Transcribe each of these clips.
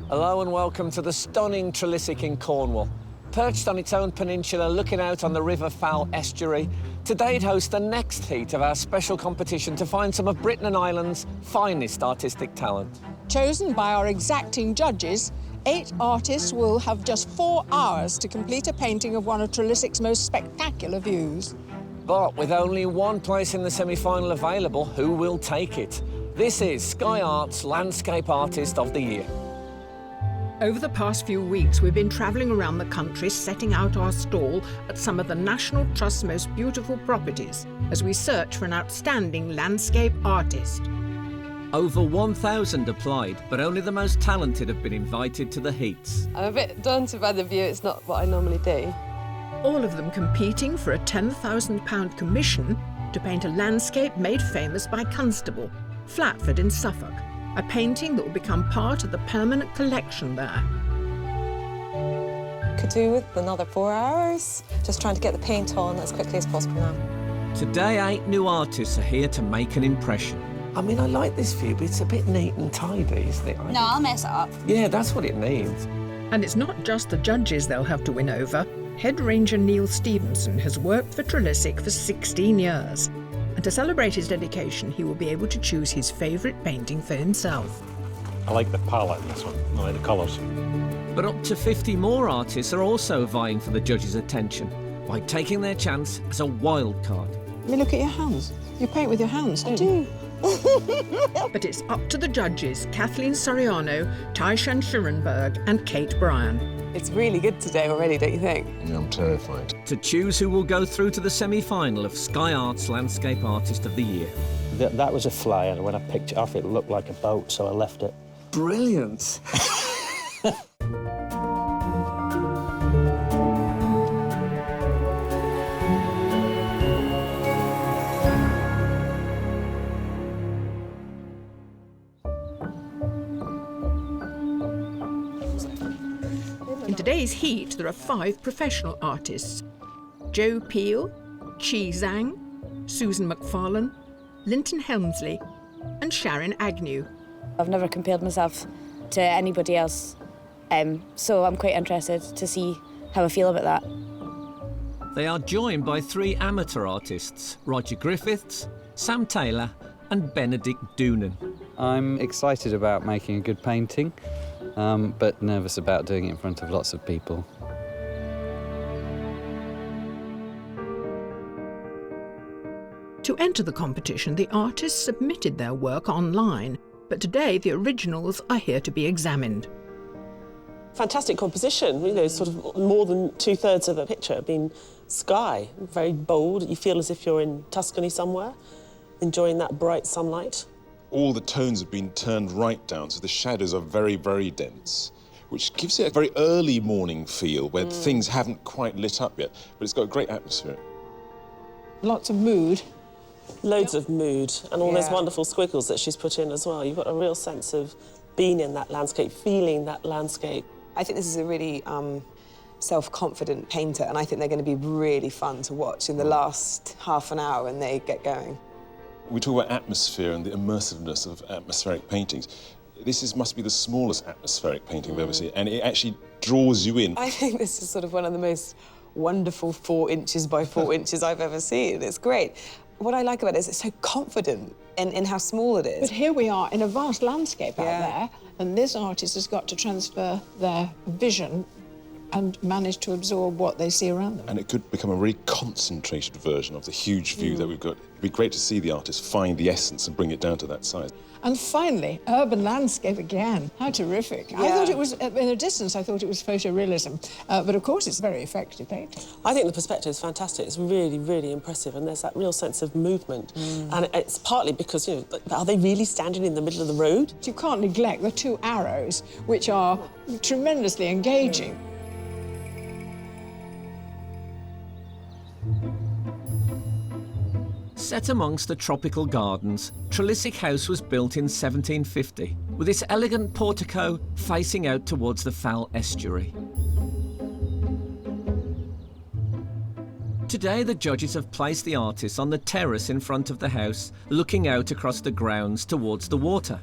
Hello and welcome to the stunning Trelissick in Cornwall. Perched on its own peninsula, looking out on the River Fowl Estuary, today it hosts the next heat of our special competition to find some of Britain and Ireland's finest artistic talent. Chosen by our exacting judges, 8 artists will have just 4 hours to complete a painting of one of Trelissick's most spectacular views. But with only one place in the semi-final available, who will take it? This is Sky Arts Landscape Artist of the Year. Over the past few weeks, we've been travelling around the country setting out our stall at some of the National Trust's most beautiful properties as we search for an outstanding landscape artist. Over 1,000 applied, but only the most talented have been invited to the heats. I'm a bit daunted by the view, it's not what I normally do. All of them competing for a £10,000 commission to paint a landscape made famous by Constable, Flatford in Suffolk. A painting that will become part of the permanent collection there. Could do with another 4 hours. Just trying to get the paint on as quickly as possible now. Today, 8 new artists are here to make an impression. I mean, I like this view, but it's a bit neat and tidy, isn't it? No, I'll mess it up. Yeah, that's what it needs. And it's not just the judges they'll have to win over. Head Ranger Neil Stevenson has worked for Trelissick for 16 years. And to celebrate his dedication, he will be able to choose his favourite painting for himself. I like the palette in this one, I like the colours. But up to 50 more artists are also vying for the judges' attention by taking their chance as a wild card. I mean, look at your hands. You paint with your hands, don't you? But it's up to the judges, Kathleen Soriano, Tyshan Schurenberg and Kate Bryan. It's really good today already, don't you think? Yeah, I'm terrified. To choose who will go through to the semi-final of Sky Arts Landscape Artist of the Year. That was a flyer, and when I picked it off, it looked like a boat, so I left it. Brilliant. In today's heat, there are 5 professional artists. Joe Peel, Chi Zhang, Susan McFarlane, Linton Helmsley and Sharon Agnew. I've never compared myself to anybody else, so I'm quite interested to see how I feel about that. They are joined by 3 amateur artists, Roger Griffiths, Sam Taylor and Benedict Doonan. I'm excited about making a good painting, but nervous about doing it in front of lots of people. To enter the competition, the artists submitted their work online, but today the originals are here to be examined. Fantastic composition, you know, sort of more than 2/3 of the picture being sky, very bold. You feel as if you're in Tuscany somewhere, enjoying that bright sunlight. All the tones have been turned right down, so the shadows are very, very dense, which gives it a very early morning feel where things haven't quite lit up yet, but it's got a great atmosphere. Lots of mood. Loads of mood, and all those wonderful squiggles that she's put in as well. You've got a real sense of being in that landscape, feeling that landscape. I think this is a really self-confident painter, and I think they're going to be really fun to watch in the last half an hour when they get going. We talk about atmosphere and the immersiveness of atmospheric paintings. This must be the smallest atmospheric painting I've ever seen, and it actually draws you in. I think this is sort of one of the most wonderful 4 inches by 4 inches I've ever seen. It's great. What I like about it is it's so confident in how small it is. But here we are in a vast landscape out there, and this artist has got to transfer their vision and manage to absorb what they see around them. And it could become a really concentrated version of the huge view that we've got. It'd be great to see the artist find the essence and bring it down to that size. And finally, urban landscape again. How terrific. I thought it was, in a distance, I thought it was photorealism. But of course, it's very effective painting. I think the perspective is fantastic. It's really, really impressive, and there's that real sense of movement. And it's partly because, you know, are they really standing in the middle of the road? You can't neglect the 2 arrows, which are tremendously engaging. Set amongst the tropical gardens, Trelissick House was built in 1750, with its elegant portico facing out towards the Fowl Estuary. Today, the judges have placed the artists on the terrace in front of the house, looking out across the grounds towards the water.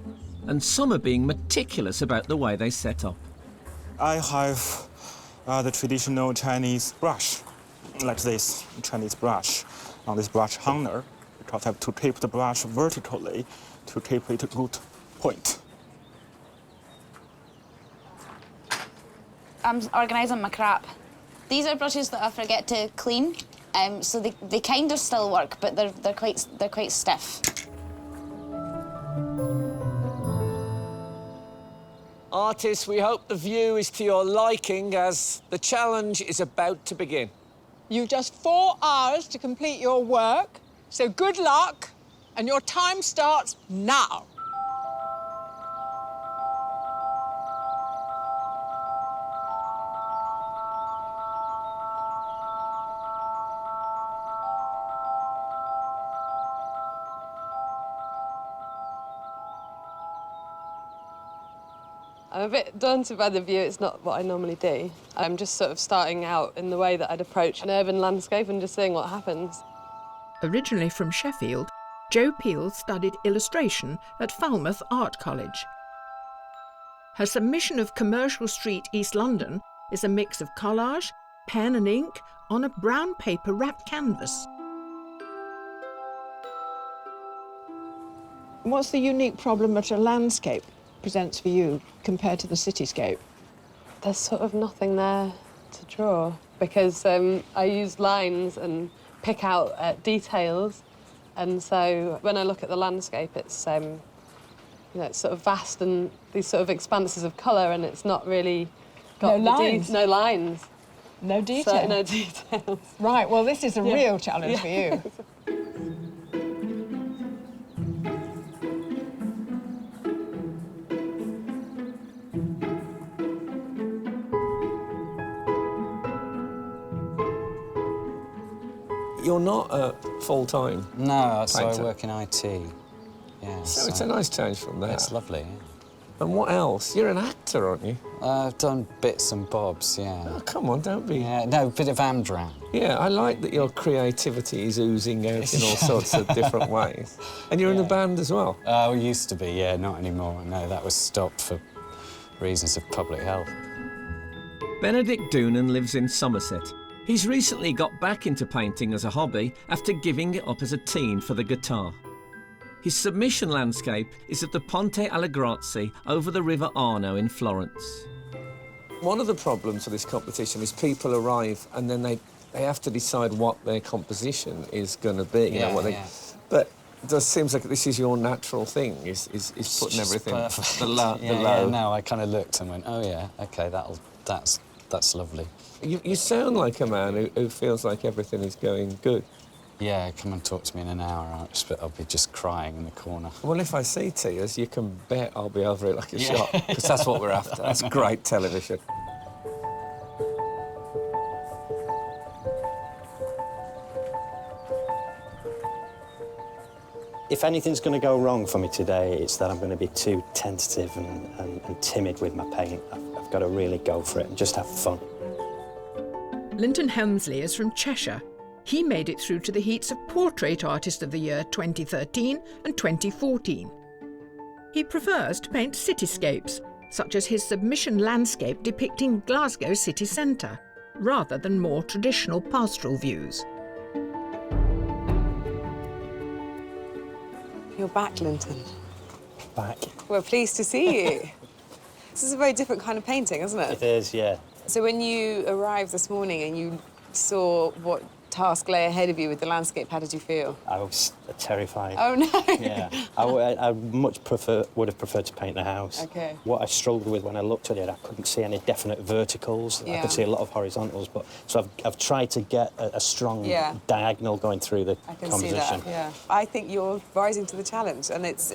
and some are being meticulous about the way they set up. I have the traditional Chinese brush, like this Chinese brush, on this brush hanger, because I have to tape the brush vertically to tape it root point. I'm organising my crap. These are brushes that I forget to clean, so they kind of still work, but they're quite stiff. Artists, we hope the view is to your liking as the challenge is about to begin. You've just 4 hours to complete your work, so good luck, and your time starts now. I'm a bit daunted by the view. It's not what I normally do. I'm just sort of starting out in the way that I'd approach an urban landscape and just seeing what happens. Originally from Sheffield, Jo Peel studied illustration at Falmouth Art College. Her submission of Commercial Street, East London, is a mix of collage, pen and ink on a brown paper wrapped canvas. What's the unique problem that a landscape presents for you compared to the cityscape? There's sort of nothing there to draw because I use lines and pick out details, and so when I look at the landscape, it's you know, it's sort of vast and these sort of expanses of colour, and it's not really got no lines. No lines. No detail. So, no details. Right. Well, this is a real challenge for you. You're not full-time. No, so I painter. work in IT. Yeah. So it's a nice change from that. It's lovely. Yeah. And what else? You're an actor, aren't you? I've done bits and bobs, yeah. Oh, come on, don't be... Yeah, no, a bit of Amdram. Yeah, I like that your creativity is oozing out in all sorts of different ways. And you're in the band as well? We used to be, yeah, not anymore. No, that was stopped for reasons of public health. Benedict Doonan lives in Somerset. He's recently got back into painting as a hobby after giving it up as a teen for the guitar. His submission landscape is at the Ponte alle Grazie over the River Arno in Florence. One of the problems of this competition is people arrive and then they have to decide what their composition is going to be. You know, what they, but it just seems like this is your natural thing, is putting everything perfect. the low. Yeah, no, I kind of looked and went, oh yeah, okay, that's lovely. You sound like a man who feels like everything is going good. Yeah, come and talk to me in an hour. I'll be just crying in the corner. Well, if I see tears, you can bet I'll be over it like a shot, because that's what we're after. That's great television. If anything's going to go wrong for me today, it's that I'm going to be too tentative and timid with my paint. I've got to really go for it and just have fun. Linton Helmsley is from Cheshire. He made it through to the heats of Portrait Artist of the Year 2013 and 2014. He prefers to paint cityscapes, such as his submission landscape depicting Glasgow city centre, rather than more traditional pastoral views. You're back, Linton. Back. We're pleased to see you. This is a very different kind of painting, isn't it? It is, yeah. So when you arrived this morning and you saw what task lay ahead of you with the landscape, how did you feel? I was terrified. Oh, no. Yeah. I would have preferred to paint the house. OK. What I struggled with when I looked at it, I couldn't see any definite verticals. Yeah. I could see a lot of horizontals, but so I've tried to get a strong diagonal going through the composition. I can see that, yeah. I think you're rising to the challenge, and it's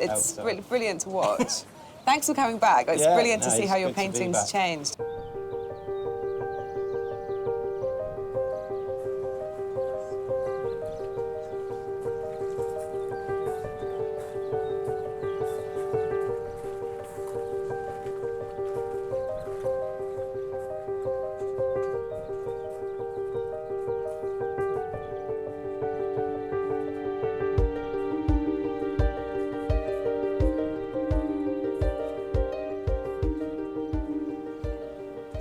brilliant to watch. Thanks for coming back. It's brilliant to see how your painting's changed.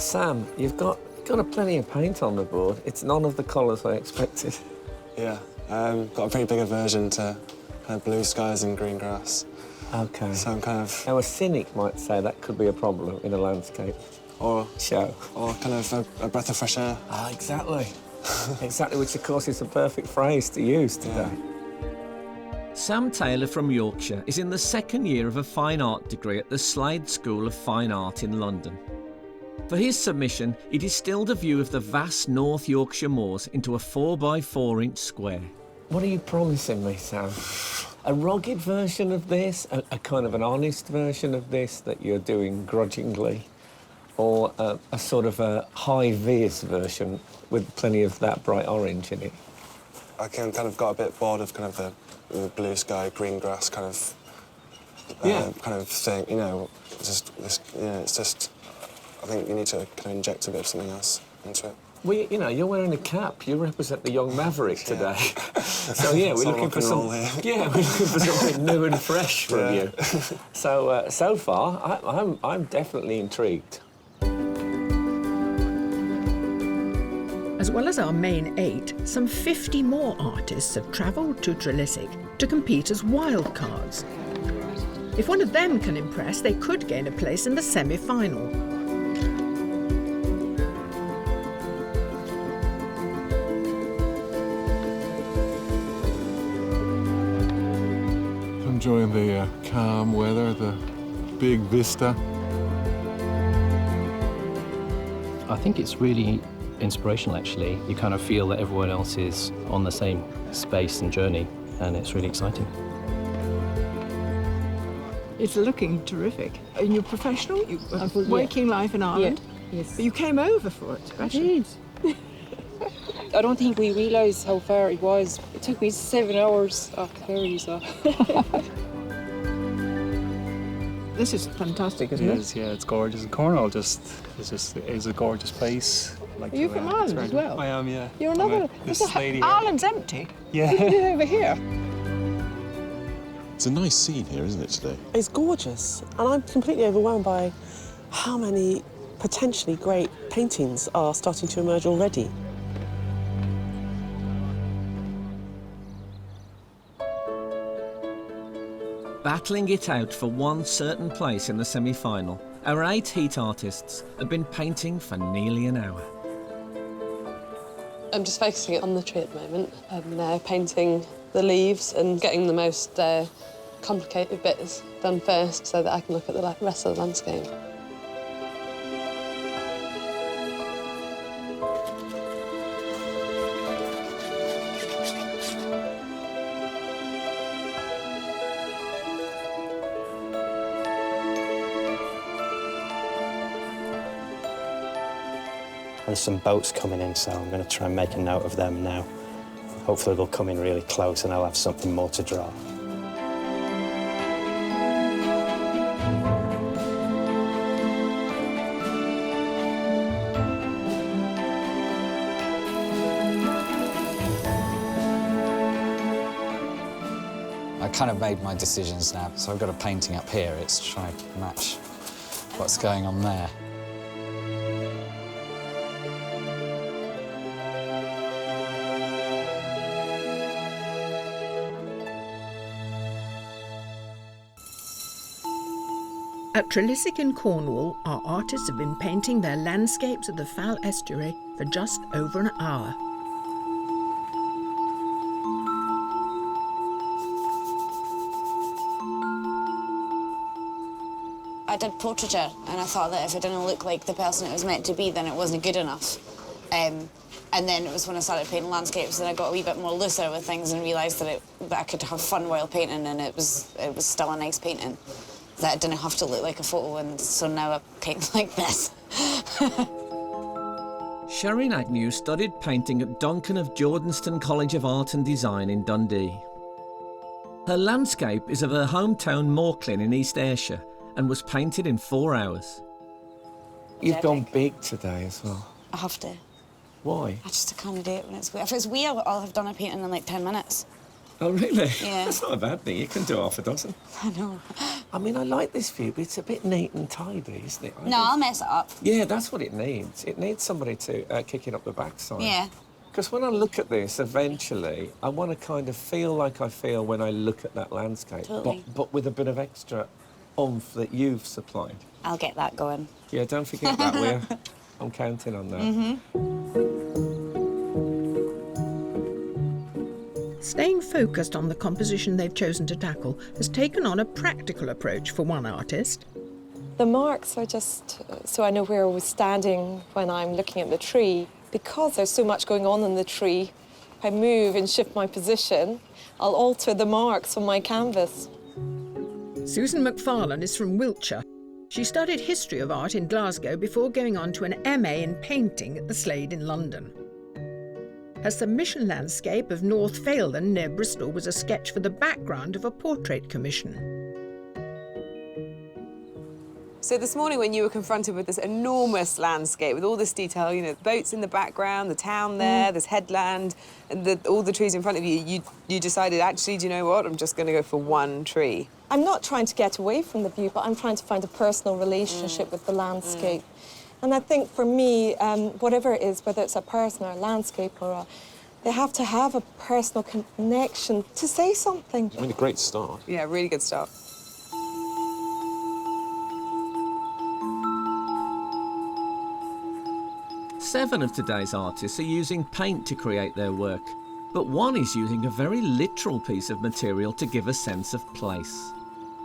Sam, you've got a plenty of paint on the board. It's none of the colours I expected. Yeah, got a pretty big aversion to kind of blue skies and green grass. OK. So I'm kind of... Now, a cynic might say that could be a problem in a landscape show. Or kind of a breath of fresh air. Ah, exactly. Exactly, which, of course, is the perfect phrase to use today. Yeah. Sam Taylor from Yorkshire is in the second year of a fine art degree at the Slade School of Fine Art in London. For his submission, he distilled a view of the vast North Yorkshire moors into a 4x4-inch square. What are you promising me, Sam? A rugged version of this? A kind of an honest version of this that you're doing grudgingly? Or a sort of a high-vis version with plenty of that bright orange in it? I kind of got a bit bored of kind of the blue sky, green grass kind of thing, you know, just this, you know, it's just, I think you need to kind of inject a bit of something else into it. Well, you know, you're wearing a cap. You represent the young maverick today. So, yeah, we're looking for we're looking for something new and fresh from you. So, so far, I'm definitely intrigued. As well as our main 8, some 50 more artists have travelled to Trelissick to compete as wildcards. If one of them can impress, they could gain a place in the semi-final. Enjoying the calm weather, the big vista. I think it's really inspirational, actually. You kind of feel that everyone else is on the same space and journey, and it's really exciting. It's looking terrific. And you're professional, you working life in Ireland. Yeah. Yes. But you came over for it, I did. I don't think we realised how far it was. It took me 7 hours off the ferry, so. This is fantastic, isn't it? It is, yeah, it's gorgeous. Cornwall is a gorgeous place. Are you from Ireland as well? I am, yeah. You're another... Ireland's empty. Yeah. Look at it over here. It's a nice scene here, isn't it, today? It's gorgeous, and I'm completely overwhelmed by how many potentially great paintings are starting to emerge already. Battling it out for one certain place in the semi-final, our 8 heat artists have been painting for nearly an hour. I'm just focusing on the tree at the moment and painting the leaves and getting the most complicated bits done first so that I can look at the rest of the landscape. There's some boats coming in, so I'm going to try and make a note of them now. Hopefully they'll come in really close and I'll have something more to draw. I kind of made my decisions now, so I've got a painting up here. It's trying to match what's going on there. At Trelissick in Cornwall, our artists have been painting their landscapes of the Fal Estuary for just over an hour. I did portraiture, and I thought that if it didn't look like the person it was meant to be, then it wasn't good enough. And then it was when I started painting landscapes that I got a wee bit more looser with things and realised that I could have fun while painting, and it was still a nice painting. That it didn't have to look like a photo, and so now I paint like this. Sherryn Agnew studied painting at Duncan of Jordanston College of Art and Design in Dundee. Her landscape is of her hometown Morclin in East Ayrshire and was painted in 4 hours. You've gone big today as well. I have to. Why? I just can't do it when it's wet. If it's wee, I'll have done a painting in like 10 minutes. Oh, really? Yeah. That's not a bad thing. You can do half a dozen. I know. I mean, I like this view, but it's a bit neat and tidy, isn't it? No, I'll mess it up. Yeah, that's what it needs. It needs somebody to kick it up the backside. Yeah. Because when I look at this, eventually, I want to kind of feel like I feel when I look at that landscape, Totally. but with a bit of extra oomph that you've supplied. I'll get that going. Yeah, don't forget that, will you? I'm counting on that. Staying focused on the composition they've chosen to tackle has taken on a practical approach for one artist. The marks are just so I know where I was standing when I'm looking at the tree. Because there's so much going on in the tree, if I move and shift my position, I'll alter the marks on my canvas. Susan McFarlane is from Wiltshire. She studied history of art in Glasgow before going on to an MA in painting at the Slade in London. Her submission landscape of North Failden near Bristol was a sketch for the background of a portrait commission. So this morning when you were confronted with this enormous landscape with all this detail, you know, boats in the background, the town there, this headland, and all the trees in front of you, you decided, actually, do you know what, I'm just going to go for one tree. I'm not trying to get away from the view, but I'm trying to find a personal relationship with the landscape. And I think for me, whatever it is, whether it's a person or a landscape they have to have a personal connection to say something. I mean, a great start. Yeah, really good start. Seven of today's artists are using paint to create their work, but one is using a very literal piece of material to give a sense of place.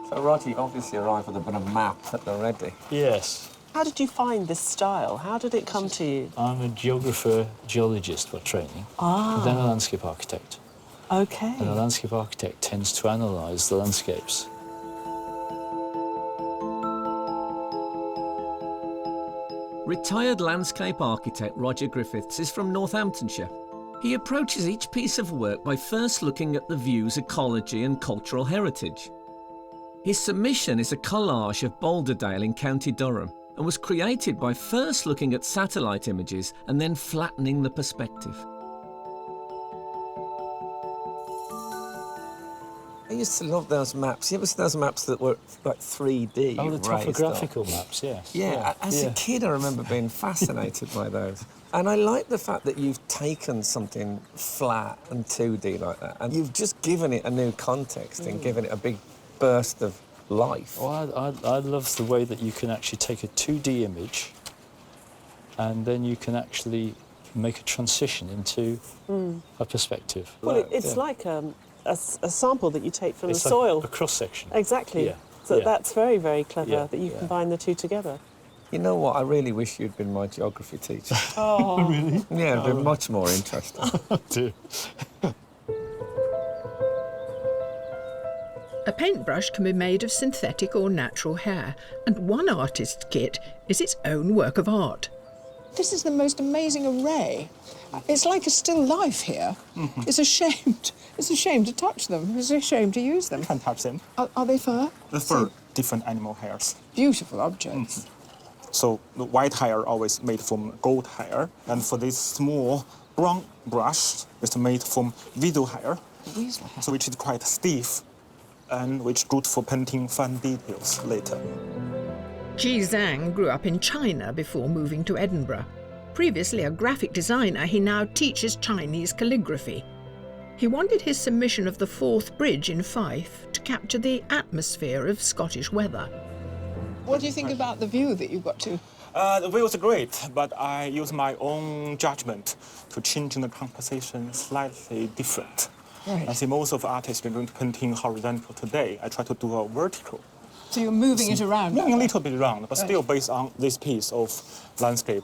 So, Roger, you obviously arrived with a bit of map at the ready. Yes. How did you find this style? How did it come to you? I'm a geologist by training, Ah. and then a landscape architect. Okay. And a landscape architect tends to analyse the landscapes. Retired landscape architect Roger Griffiths is from Northamptonshire. He approaches each piece of work by first looking at the view's ecology and cultural heritage. His submission is a collage of Boulderdale in County Durham and was created by first looking at satellite images and then flattening the perspective. I used to love those maps. You ever see those maps that were like 3D? Oh, the topographical maps, yes. Yeah, as a kid I remember being fascinated by those. And I like the fact that you've taken something flat and 2D like that and you've just given it a new context and given it a big burst of life. Well, I love the way that you can actually take a 2D image and then you can actually make a transition into a perspective. Well, it's like a sample that you take from It's the like soil. a cross-section. Exactly. Yeah. So Yeah. that's very, very clever Yeah. that you Yeah. combine the two together. You know what? I really wish you'd been my geography teacher. Oh. Really? Yeah, it'd been much more interesting. Do. A paintbrush can be made of synthetic or natural hair, and one artist's kit is its own work of art. This is the most amazing array. It's like a still life here. It's a shame. It's a shame to touch them. It's a shame to use them. You can touch them. Are they fur? The fur, different animal hairs. Beautiful objects. So the white hair always made from goat hair, and for this small brown brush, it's made from weasel hair, so which is quite stiff, and which good for painting fine details later. Ji Zhang grew up in China before moving to Edinburgh. Previously a graphic designer, he now teaches Chinese calligraphy. He wanted his submission of the Forth Bridge in Fife to capture the atmosphere of Scottish weather. What do you think about the view that you got to? The view was great, but I used my own judgment to change the composition slightly different. Right. I see most of artists are going to painting horizontal today. I try to do a vertical. So you're moving it around? Moving a little bit around, but Right. still based on this piece of landscape.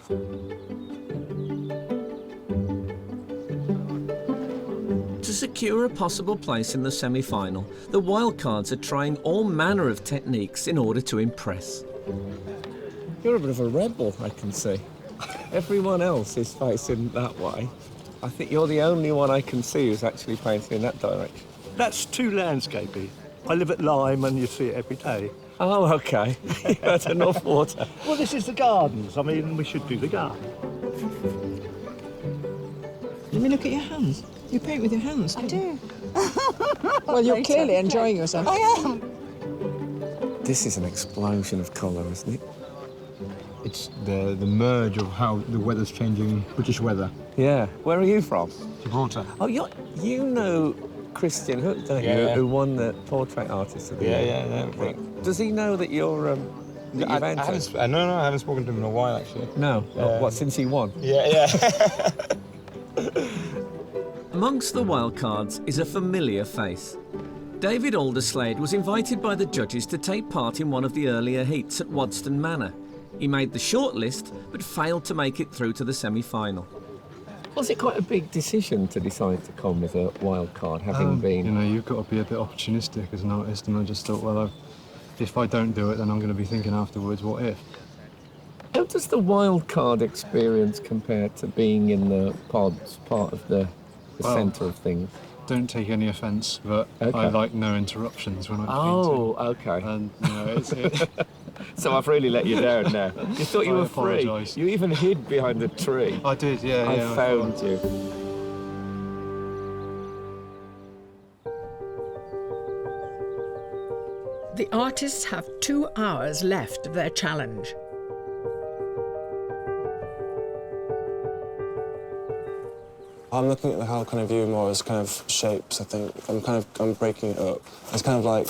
To secure a possible place in the semi-final, the Wildcards are trying all manner of techniques in order to impress. You're a bit of a rebel, I can see. Everyone else is facing that way. I think you're the only one I can see who's actually painting in that direction. That's too landscapey. I live at Lyme and you see it every day. Oh, OK. You had enough water. Well, this is the gardens. I mean, we should do the garden. Let me look at your hands. You paint with your hands? I do. Well, you're clearly enjoying yourself. I am. This is an explosion of colour, isn't it? It's the merge of how the weather's changing, British weather. Yeah. Where are you from? Gibraltar. Oh, you know Christian Hook, don't you? Yeah. Who won the Portrait Artist of the Year? Yeah. Does he know that you're I haven't spoken to him in a while, actually. No? What, since he won? Yeah. Amongst the wildcards is a familiar face. David Alderslade was invited by the judges to take part in one of the earlier heats at Wadston Manor. He made the shortlist, but failed to make it through to the semi-final. Was it quite a big decision to decide to come with a wild card, having been... You know, you've got to be a bit opportunistic as an artist, and I just thought, well, if I don't do it, then I'm going to be thinking afterwards, what if? How does the wild card experience compare to being in the pods, part of the centre of things? Don't take any offence, but Okay. I like no interruptions when I'm Oh, painting. okay. And, you know, So I've really let you down now. You thought you I were free. apologise. You even hid behind the tree. I did, yeah. I yeah, found you. The artists have 2 hours left of their challenge. I'm looking at the whole kind of view more as kind of shapes, I think. I'm breaking it up. It's kind of like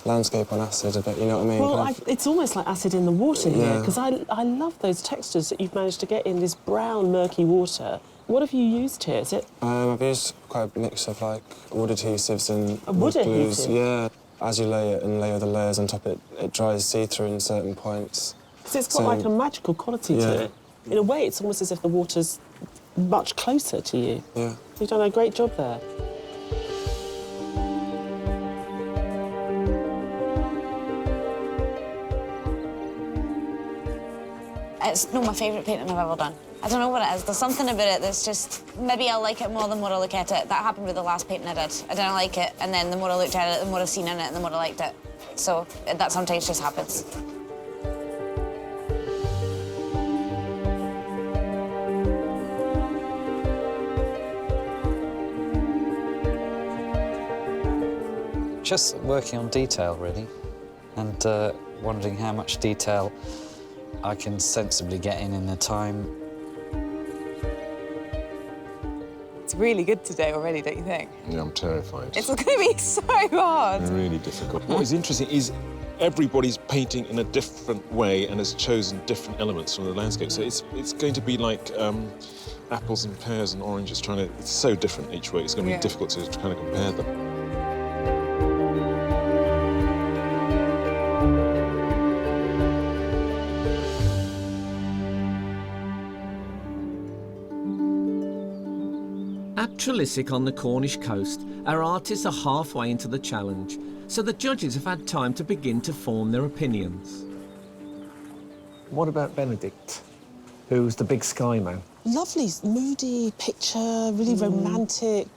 landscape on acid a bit, you know what I mean? Well, it's almost like acid in the water here, Yeah. because I love those textures that you've managed to get in this brown, murky water. What have you used here? Is it I've used quite a mix of like wood adhesives and wood glues. adhesive? Yeah. As you lay it and layer the layers on top, it dries see-through in certain points. Because it's got like a magical quality to it. In a way, it's almost as if the water's much closer to you. Yeah. You've done a great job there. It's not my favourite painting I've ever done. I don't know what it is. There's something about it that's just... Maybe I'll like it more the more I look at it. That happened with the last painting I did. I didn't like it, and then the more I looked at it, the more I've seen in it, and the more I liked it. So that sometimes just happens. Just working on detail, really, and wondering how much detail I can sensibly get in the time. It's really good today already, don't you think? Yeah, I'm terrified. It's going to be so hard. Really difficult. What is interesting is everybody's painting in a different way and has chosen different elements from the landscape. So it's going to be like apples and pears and oranges it's so different each way. It's going to be difficult to kind of compare them. At Trelissick on the Cornish coast, our artists are halfway into the challenge, so the judges have had time to begin to form their opinions. What about Benedict, who's the big sky man? Lovely, moody picture, really romantic,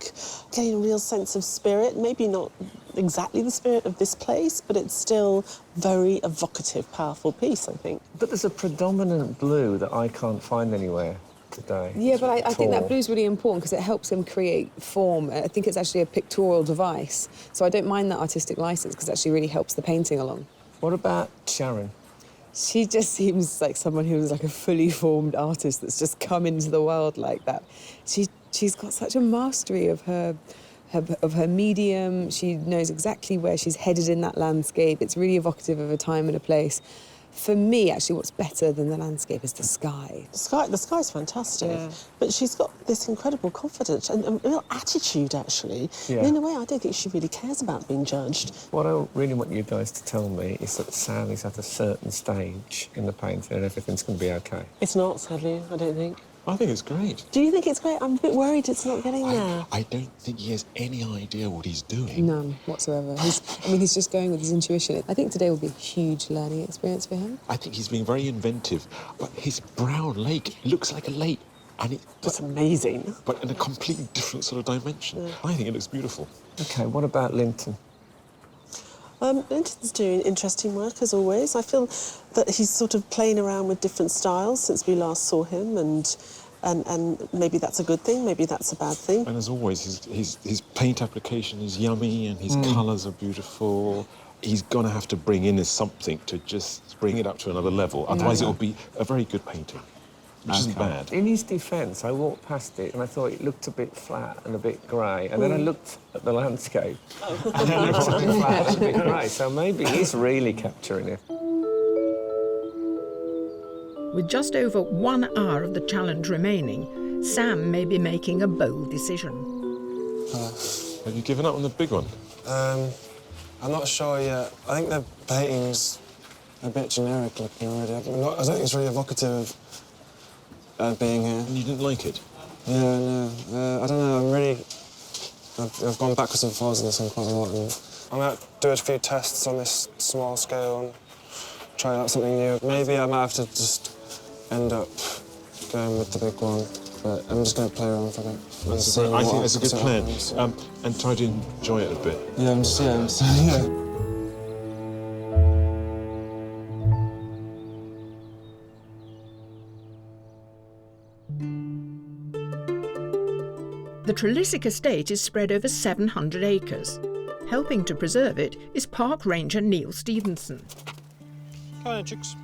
getting a real sense of spirit. Maybe not exactly the spirit of this place, but it's still very evocative, powerful piece, I think. But there's a predominant blue that I can't find anywhere today. Yeah, but I think that blue's really important because it helps them create form. I think it's actually a pictorial device. So I don't mind that artistic license because it actually really helps the painting along. What about Sharon? She just seems like someone who's like a fully formed artist that's just come into the world like that. She's got such a mastery of her medium. She knows exactly where she's headed in that landscape. It's really evocative of a time and a place. For me, actually, what's better than the landscape is the sky. The sky's fantastic, but she's got this incredible confidence and a real attitude, actually. Yeah. And in a way, I don't think she really cares about being judged. What I really want you guys to tell me is that Sally's at a certain stage in the painting and everything's going to be OK. It's not, sadly, I don't think. I think it's great. Do you think it's great? I'm a bit worried it's not getting there. I don't think he has any idea what he's doing. None whatsoever. He's just going with his intuition. I think today will be a huge learning experience for him. I think he's being very inventive, but his brown lake looks like a lake. And That's amazing. But in a completely different sort of dimension. Yeah. I think it looks beautiful. OK, what about Linton? Linton's doing interesting work, as always. I feel that he's sort of playing around with different styles since we last saw him, and And maybe that's a good thing, maybe that's a bad thing. And as always, his paint application is yummy and his colours are beautiful. He's going to have to bring in something to just bring it up to another level. Otherwise, it'll be a very good painting, which isn't bad. In his defence, I walked past it and I thought it looked a bit flat and a bit grey. And then I looked at the landscape and it looked a bit flat and a bit grey. So maybe he's really capturing it. With just over 1 hour of the challenge remaining, Sam may be making a bold decision. Have you given up on the big one? I'm not sure yet. I think the painting's a bit generic looking already. I don't think it's really evocative of being here. And you didn't like it? Yeah, no. I don't know, I've gone backwards and forwards on this one quite a lot. And I might do a few tests on this small scale and try out something new. Maybe I might have to just end up going with the big one, but I'm just going to play around for a bit. I think that's a good plan. And try to enjoy it a bit. Yeah, yeah. The Trelissick estate is spread over 700 acres. Helping to preserve it is park ranger Neil Stevenson. Come on, chicks.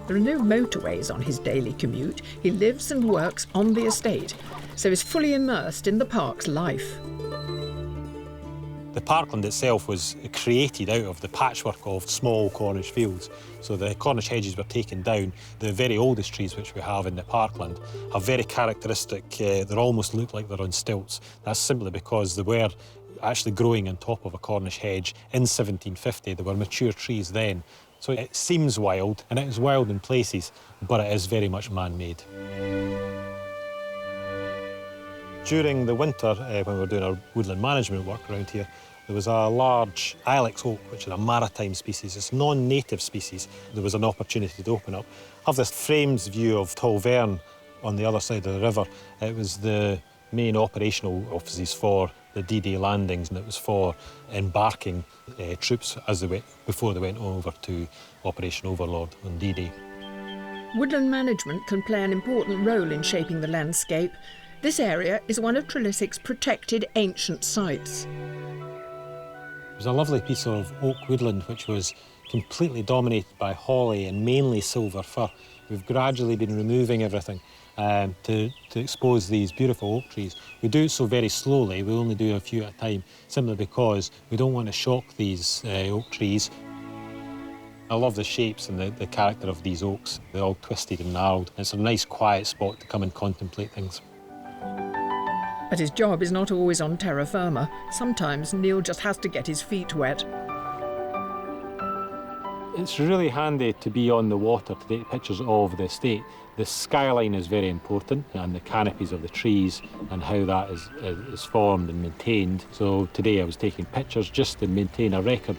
There are no motorways on his daily commute. He lives and works on the estate, so is fully immersed in the park's life. The parkland itself was created out of the patchwork of small Cornish fields. So the Cornish hedges were taken down. The very oldest trees which we have in the parkland are very characteristic. They almost look like they're on stilts. That's simply because they were actually growing on top of a Cornish hedge in 1750. They were mature trees then. So it seems wild, and it is wild in places, but it is very much man-made. During the winter, when we were doing our woodland management work around here, there was a large ilex oak, which is a maritime species. It's a non-native species. There was an opportunity to open up. I have this framed view of Tolvern on the other side of the river. It was the main operational offices for the D-Day landings, and it was for embarking troops as before they went over to Operation Overlord on D-Day. Woodland management can play an important role in shaping the landscape. This area is one of Trelissick's protected ancient sites. It was a lovely piece of oak woodland which was completely dominated by holly and mainly silver fir. We've gradually been removing everything to expose these beautiful oak trees. We do it so very slowly, we only do a few at a time, simply because we don't want to shock these oak trees. I love the shapes and the character of these oaks. They're all twisted and gnarled. It's a nice quiet spot to come and contemplate things. But his job is not always on terra firma. Sometimes Neil just has to get his feet wet. It's really handy to be on the water to take pictures of the estate. The skyline is very important, and the canopies of the trees and how that is formed and maintained. So today I was taking pictures just to maintain a record.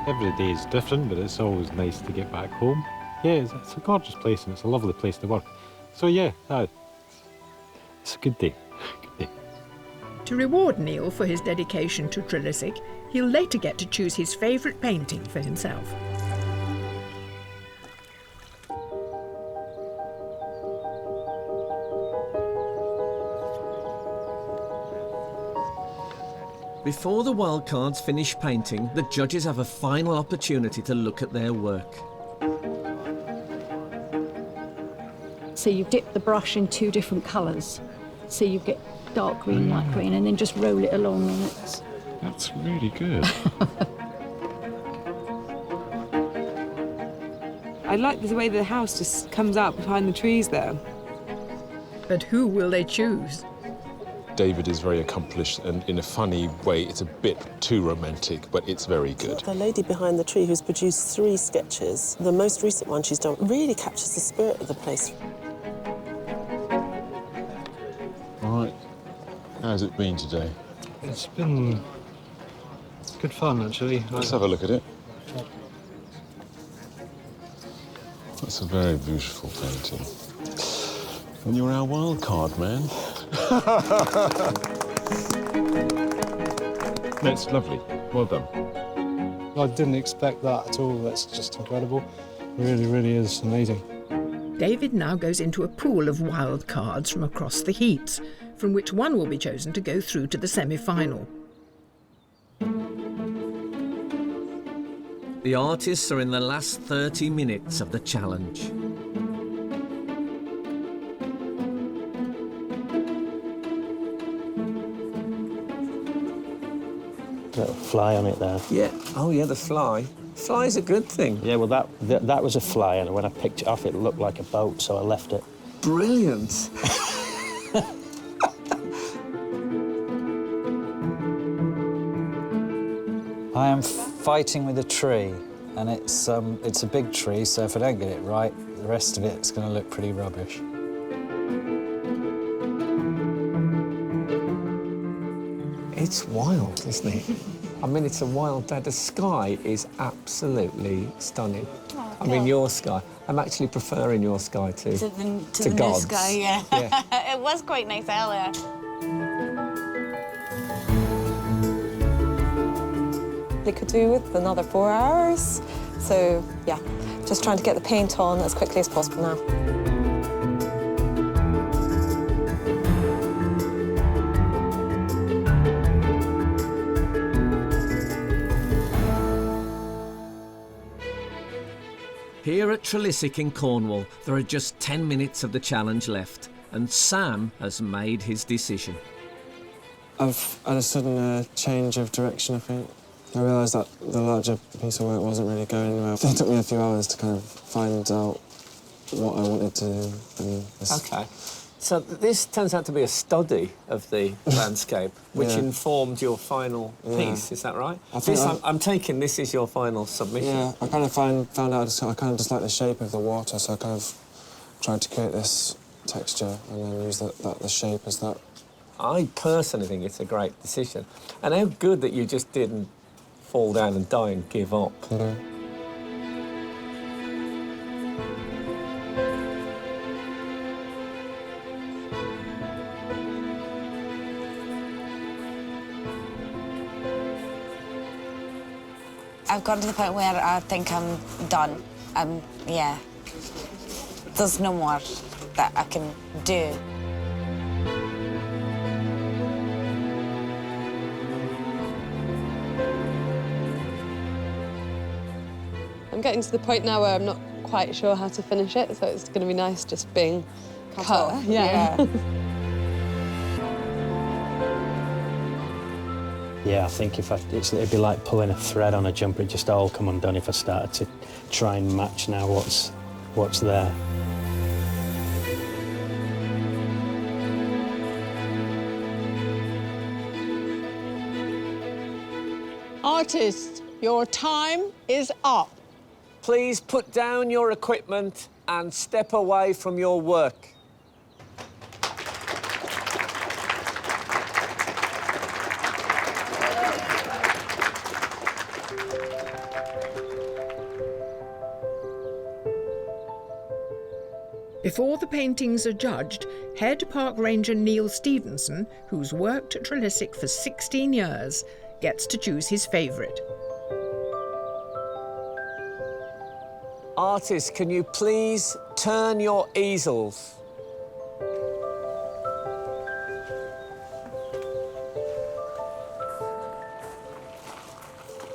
Every day is different, but it's always nice to get back home. Yeah, it's a gorgeous place and it's a lovely place to work. So yeah, it's a good day. Good day. To reward Neil for his dedication to Trelissick, he'll later get to choose his favourite painting for himself. Before the Wildcards finish painting, the judges have a final opportunity to look at their work. So you dip the brush in 2 different colours. So you get dark green, light green, and then just roll it along, and it's... That's really good. I like the way the house just comes out behind the trees there. But who will they choose? David is very accomplished, and in a funny way, it's a bit too romantic, but it's very good. The lady behind the tree who's produced 3 sketches, the most recent one she's done, really captures the spirit of the place. All right. How's it been today? It's been good fun, actually. Let's have a look at it. That's a very beautiful painting. And you're our wild card, man. That's lovely. Well done. I didn't expect that at all. That's just incredible. Really, really is amazing. David now goes into a pool of wildcards from across the heats, from which one will be chosen to go through to the semi-final. The artists are in the last 30 minutes of the challenge. Little fly on it there. Yeah. Oh, yeah, the fly. Fly's a good thing. Yeah, well, that was a fly, and when I picked it off, it looked like a boat, so I left it. Brilliant. I am fighting with a tree, and it's a big tree, so if I don't get it right, the rest of it's going to look pretty rubbish. It's wild, isn't it? I mean, it's a wild day. The sky is absolutely stunning. Oh, I mean, your sky. I'm actually preferring your sky to the new God's. sky, yeah. Yeah. It was quite nice earlier. They could do with another 4 hours. So, yeah, just trying to get the paint on as quickly as possible now. Here at Trelissick in Cornwall, there are just 10 minutes of the challenge left, and Sam has made his decision. I've had a sudden change of direction, I think. I realised that the larger piece of work wasn't really going anywhere. It took me a few hours to kind of find out what I wanted to do. And OK. So this turns out to be a study of the landscape, which Yeah. informed your final Yeah. piece, is that right? I think I'm taking this is your final submission. Yeah, I kind of found out I kind of just like the shape of the water, so I kind of tried to create this texture and then use the shape as that. I personally think it's a great decision. And how good that you just didn't fall down and die and give up. Yeah. I've gotten to the point where I think I'm done. Yeah. There's no more that I can do. I'm getting to the point now where I'm not quite sure how to finish it, so it's going to be nice just being cut. Yeah. Yeah, I think it'd be like pulling a thread on a jumper. It'd just all come undone if I started to try and match now what's there. Artists, your time is up. Please put down your equipment and step away from your work. Before the paintings are judged, head park ranger Neil Stevenson, who's worked at Trelissick for 16 years, gets to choose his favourite. Artists, can you please turn your easels?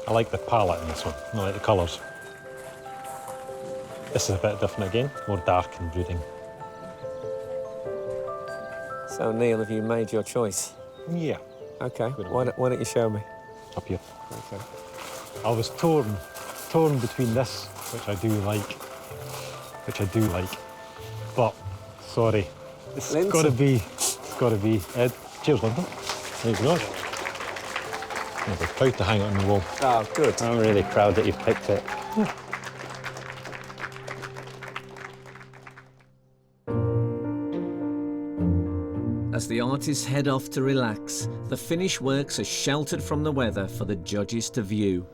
I like the palette in this one. I like the colours. This is a bit different again, more dark and brooding. So, Neil, have you made your choice? Yeah. OK, why don't you show me? Up here. OK. I was torn between this, which I do like, but, sorry, it's got to be Ed. Cheers, Linda. There you go. I'll be proud to hang it on the wall. Oh, good. I'm really proud that you've picked it. As the artists head off to relax, the finished works are sheltered from the weather for the judges to view.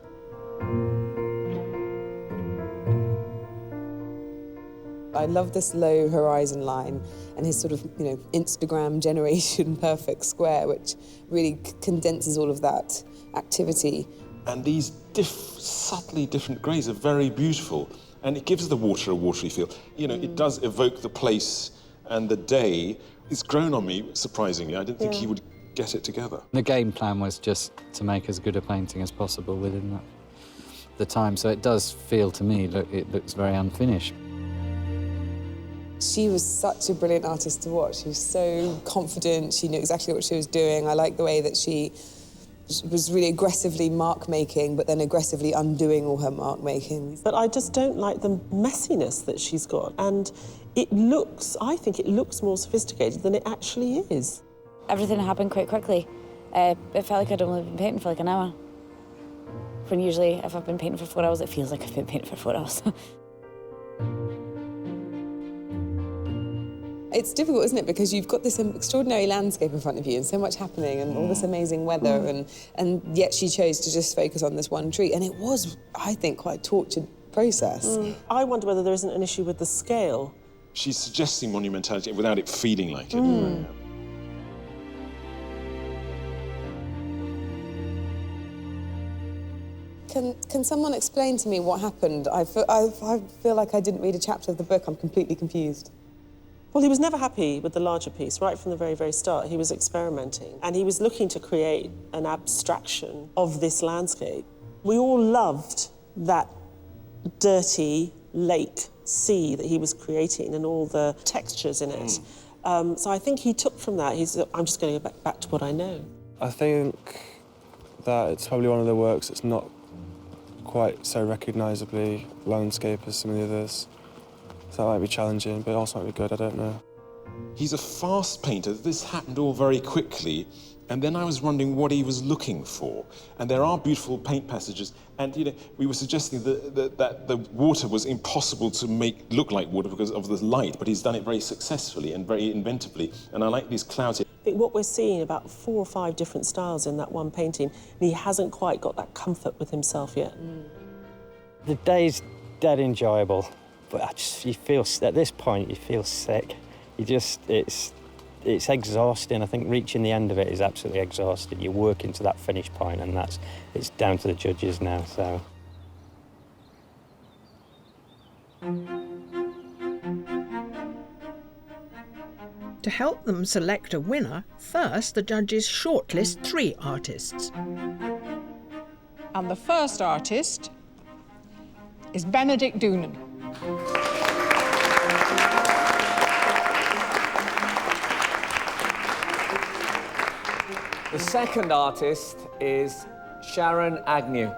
I love this low horizon line and his sort of, Instagram generation perfect square, which really condenses all of that activity. And these subtly different greys are very beautiful. and it gives the water a watery feel. You know, it does evoke the place and the day. It's grown on me, surprisingly. I didn't think he would get it together. The game plan was just to make as good a painting as possible within the time, so it does feel to me, it looks very unfinished. She was such a brilliant artist to watch. She was so confident. She knew exactly what she was doing. I like the way that she was really aggressively mark-making, but then aggressively undoing all her mark-making. But I just don't like the messiness that she's got. And it looks, I think it looks more sophisticated than it actually is. Everything happened quite quickly. It felt like I'd only been painting for like an hour. When usually, if I've been painting for 4 hours, it feels like I've been painting for 4 hours. It's difficult, isn't it? Because you've got this extraordinary landscape in front of you and so much happening and all this amazing weather and yet she chose to just focus on this one tree. And it was, I think, quite a tortured process. I wonder whether there isn't an issue with the scale. She's suggesting monumentality without it feeling like it. Can someone explain to me what happened? I feel like I didn't read a chapter of the book. I'm completely confused. Well, he was never happy with the larger piece, right from the very, very start. He was experimenting, and he was looking to create an abstraction of this landscape. We all loved that dirty lake sea that he was creating and all the textures in it. So I think he took from that, I'm just going to go back to what I know. I think that it's probably one of the works that's not quite so recognisably landscape as some of the others. So that might be challenging, but it also might be good, I don't know. He's a fast painter. This happened all very quickly, and then I was wondering what he was looking for. And there are beautiful paint passages, and you know, we were suggesting that the water was impossible to make look like water because of the light, but he's done it very successfully and very inventively. And I like these clouds. I think what we're seeing about 4 or 5 different styles in that one painting, and he hasn't quite got that comfort with himself yet. The day's dead enjoyable. But you feel, at this point, you feel sick. It's exhausting. I think reaching the end of it is absolutely exhausting. You work into that finish point, and it's down to the judges now, so. To help them select a winner, first the judges shortlist 3 artists. And the first artist is Benedict Doonan. The second artist is Sharon Agnew.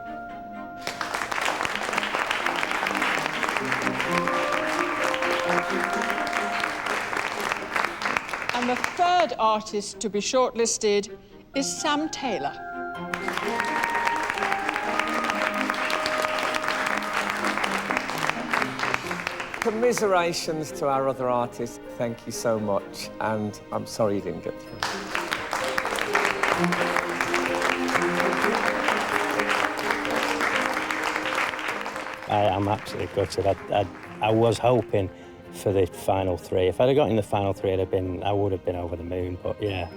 And the third artist to be shortlisted is Sam Taylor. Commiserations to our other artists. Thank you so much, and I'm sorry you didn't get through. I'm absolutely gutted. I was hoping for the final 3. If I'd have got in the final 3, I would have been over the moon, but yeah.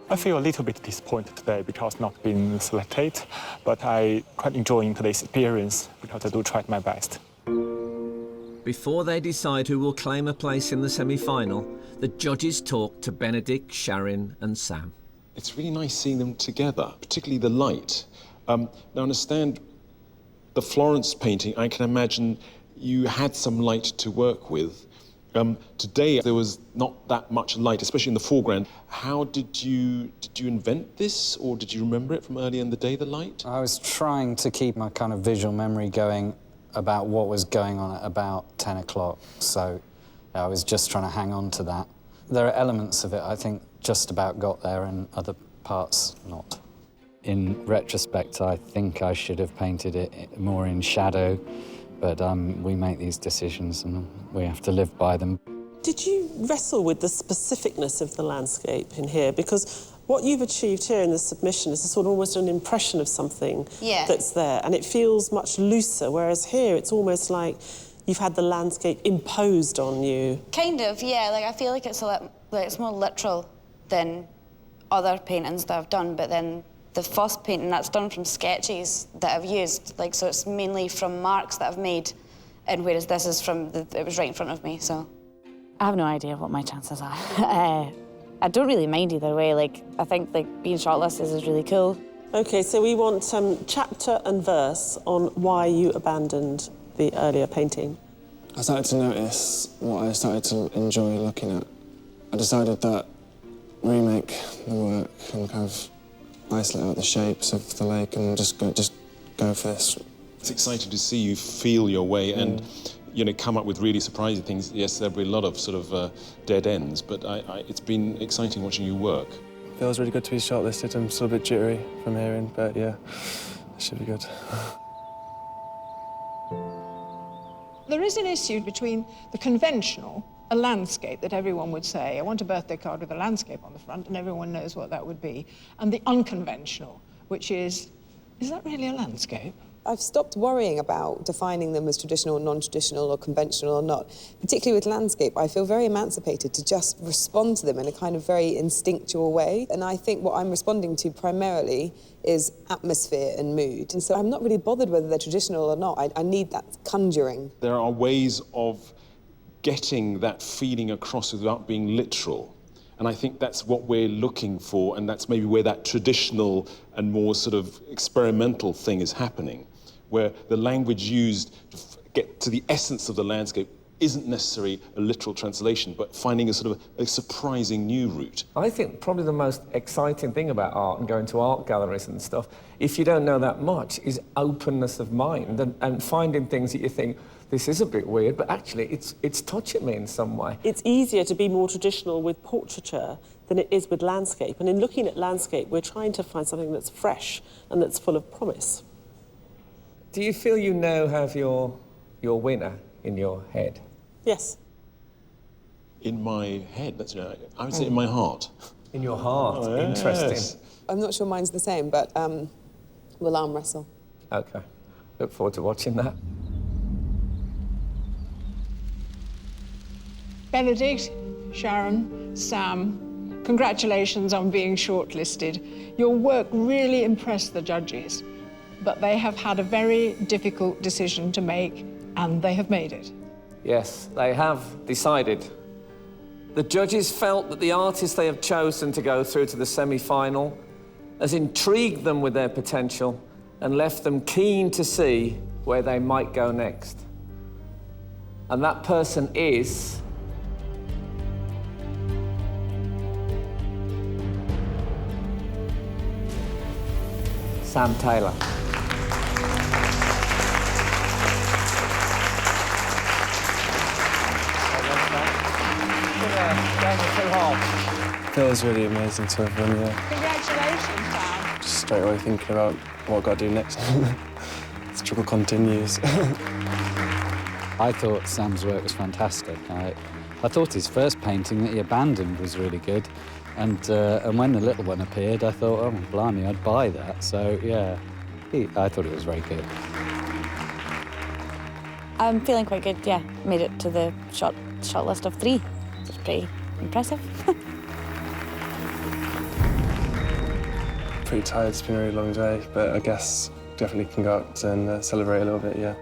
I feel a little bit disappointed today because not being selected, but I quite enjoying today's experience because I do try my best. Before they decide who will claim a place in the semi-final, the judges talk to Benedict, Sharon and Sam. It's really nice seeing them together, particularly the light. Now, I understand the Florence painting, I can imagine you had some light to work with. Today, there was not that much light, especially in the foreground. How did you invent this, or did you remember it from earlier in the day, the light? I was trying to keep my kind of visual memory going about what was going on at about 10 o'clock, so I was just trying to hang on to that. There are elements of it I think just about got there and other parts not. In retrospect, I think I should have painted it more in shadow, but we make these decisions and we have to live by them. Did you wrestle with the specificness of the landscape in here? Because what you've achieved here in the submission is a sort of almost an impression of something that's there, and it feels much looser, whereas here it's almost like you've had the landscape imposed on you. Kind of, yeah. Like I feel like it's it's more literal than other paintings that I've done, but then The fuss painting, that's done from sketches that I've used, like, so it's mainly from marks that I've made, and whereas this is from, it was right in front of me, so. I have no idea what my chances are. I don't really mind either way, like, I think, like, being shortlisted is really cool. OK, so we want chapter and verse on why you abandoned the earlier painting. I started to notice what I started to enjoy looking at. I decided that remake the work and kind of isolate out the shapes of the lake and just go for this. It's exciting to see you feel your way and, you know, come up with really surprising things. Yes, there'll be a lot of sort of dead ends, but it's been exciting watching you work. Feels really good to be shortlisted. I'm still a bit jittery from hearing, but yeah, it should be good. There is an issue between the conventional, a landscape that everyone would say, I want a birthday card with a landscape on the front, and everyone knows what that would be, and the unconventional, which is that really a landscape? I've stopped worrying about defining them as traditional, non-traditional, or conventional or not. Particularly with landscape, I feel very emancipated to just respond to them in a kind of very instinctual way. And I think what I'm responding to primarily is atmosphere and mood. And so I'm not really bothered whether they're traditional or not. I need that conjuring. There are ways of getting that feeling across without being literal. And I think that's what we're looking for, and that's maybe where that traditional and more sort of experimental thing is happening, where the language used to get to the essence of the landscape isn't necessarily a literal translation, but finding a sort of a surprising new route. I think probably the most exciting thing about art and going to art galleries and stuff, if you don't know that much, is openness of mind and finding things that you think, this is a bit weird, but actually it's touching me in some way. It's easier to be more traditional with portraiture than it is with landscape. And in looking at landscape, we're trying to find something that's fresh and that's full of promise. Do you feel you now have your winner in your head? Yes. In my head, that's right. I would say in my heart. In your heart, Oh, yes. interesting. I'm not sure mine's the same, but we'll arm wrestle. OK. Look forward to watching that. Benedict, Sharon, Sam, congratulations on being shortlisted. Your work really impressed the judges, but they have had a very difficult decision to make, and they have made it. Yes, they have decided. The judges felt that the artist they have chosen to go through to the semi-final has intrigued them with their potential and left them keen to see where they might go next. And that person is... Sam Taylor. Feels really amazing to have won, yeah. Congratulations, Sam. Just straight away thinking about what I've got to do next. The struggle continues. I thought Sam's work was fantastic. I thought his first painting that he abandoned was really good. And when the little one appeared, I thought, oh, blimey, I'd buy that. So, yeah, I thought it was very good. I'm feeling quite good, yeah. Made it to the short list of 3. It's pretty impressive. Pretty tired, it's been a really long day, but I guess definitely can go out and celebrate a little bit, yeah.